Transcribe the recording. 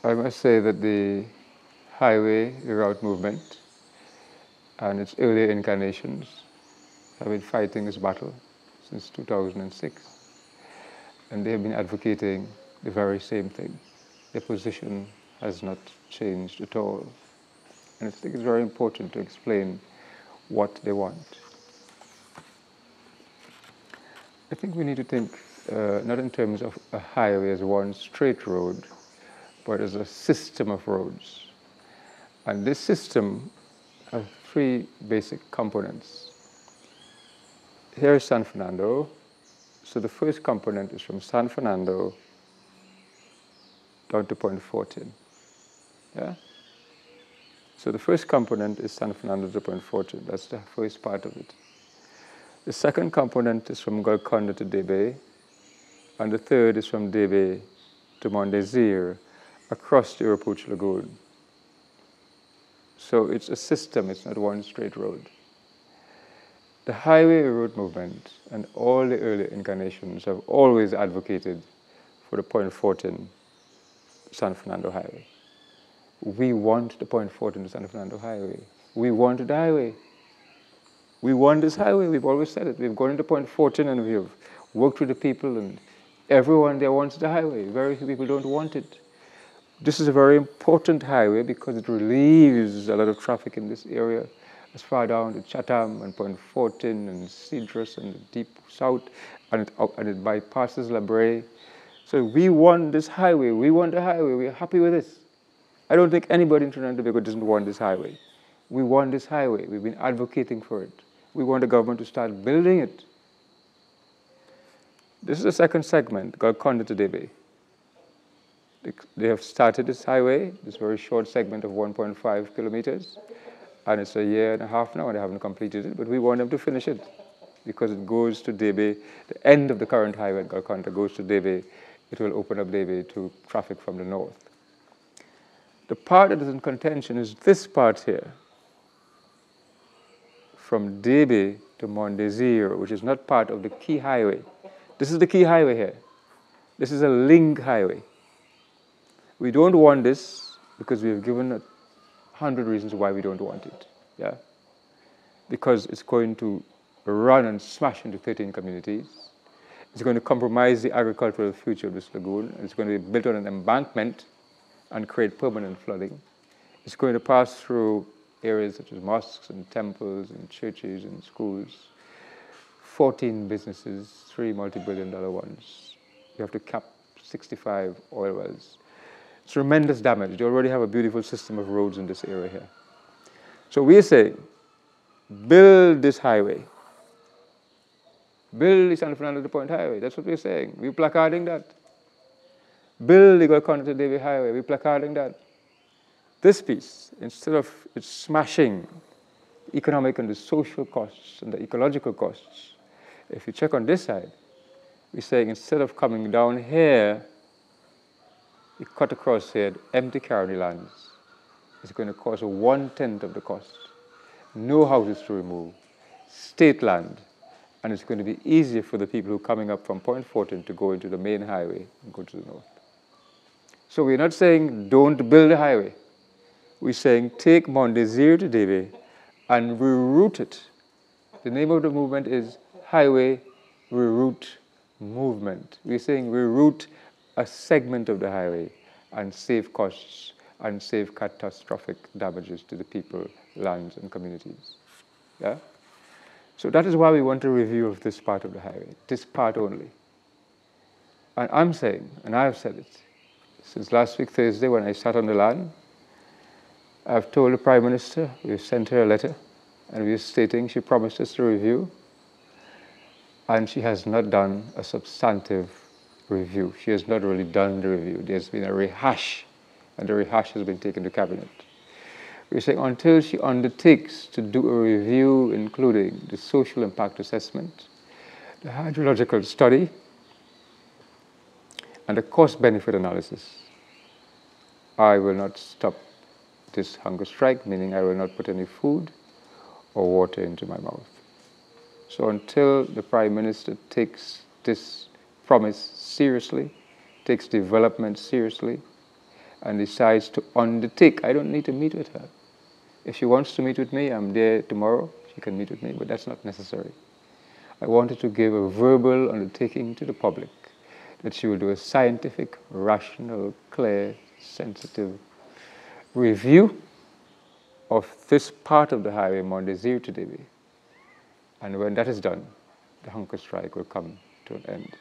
I must say that the highway Reroute movement and its earlier incarnations have been fighting this battle since 2006. And they have been advocating the very same thing. Their position has not changed at all. And I think it's very important to explain what they want. I think we need to think not in terms of a highway as one straight road, but as a system of roads. And this system has three basic components. Here is San Fernando. So the first component is from San Fernando down to Point Fortin. Yeah? So the first component is San Fernando to Point Fortin. That's the first part of it. The second component is from Golconda to Debe, and the third is from Debe to Mon Desir across the Oropuche Lagoon. So it's a system, it's not one straight road. The highway road movement and all the early incarnations have always advocated for the Point Fortin San Fernando highway. We want the Point Fortin to San Fernando highway. We want the highway. We want this highway. We've always said it. We've gone into Point Fortin and we have worked with the people, and everyone there wants the highway. Very few people don't want it. This is a very important highway because it relieves a lot of traffic in this area, as far down to Chatham and Point Fortin and Cedrus and the deep south, and it bypasses La Brea. So we want this highway. We want the highway. We're happy with this. I don't think anybody in Trinidad and Tobago doesn't want this highway. We want this highway. We've been advocating for it. We want the government to start building it. This is the second segment, Golconda to Debe. They have started this highway, this very short segment of 1.5 kilometers, and it's a year and a half now and they haven't completed it, but we want them to finish it because it goes to Debe. The end of the current highway at Golconda goes to Debe. It will open up Debe to traffic from the north. The part that is in contention is this part here, from Debe to Mon Desir, which is not part of the key highway. This is the key highway here. This is a link highway. We don't want this because we have given 100 reasons why we don't want it. Yeah? Because it's going to run and smash into 13 communities. It's going to compromise the agricultural future of this lagoon. It's going to be built on an embankment and create permanent flooding. It's going to pass through areas such as mosques and temples and churches and schools. 14 businesses, 3 multi-billion-dollar ones. You have to cap 65 oil wells. Tremendous damage. They already have a beautiful system of roads in this area here. So we are saying, build this highway. Build the San Fernando to Point Highway. That's what we're saying. We're placarding that. Build the Golconda to Debe Highway. We're placarding that. This piece, instead of it smashing the economic and the social costs and the ecological costs, if you check on this side, we're saying instead of coming down here, you cut across here, empty county lands. It's going to cost 1/10 of the cost. No houses to remove, state land, and it's going to be easier for the people who are coming up from Point Fortin to go into the main highway and go to the north. So we're not saying don't build a highway. We're saying take Mon Desir to Debe and reroute it. The name of the movement is Highway Reroute Movement. We're saying reroute a segment of the highway and save costs and save catastrophic damages to the people, lands, and communities. Yeah? So that is why we want a review of this part of the highway, this part only. And I'm saying, and I have said it, since last week Thursday when I sat on the land, I've told the Prime Minister, we've sent her a letter, and we're stating she promised us a review, and she has not done a substantive review. She has not really done the review. There's been a rehash, and the rehash has been taken to Cabinet. We're saying until she undertakes to do a review including the social impact assessment, the hydrological study, and the cost-benefit analysis, I will not stop this hunger strike, meaning I will not put any food or water into my mouth. So until the Prime Minister takes this promise seriously, takes development seriously, and decides to undertake, I don't need to meet with her. If she wants to meet with me, I'm there tomorrow, she can meet with me, but that's not necessary. I wanted to give a verbal undertaking to the public that she will do a scientific, rational, clear, sensitive review of this part of the highway, Mon Desir to Debe. And when that is done, the hunger strike will come to an end.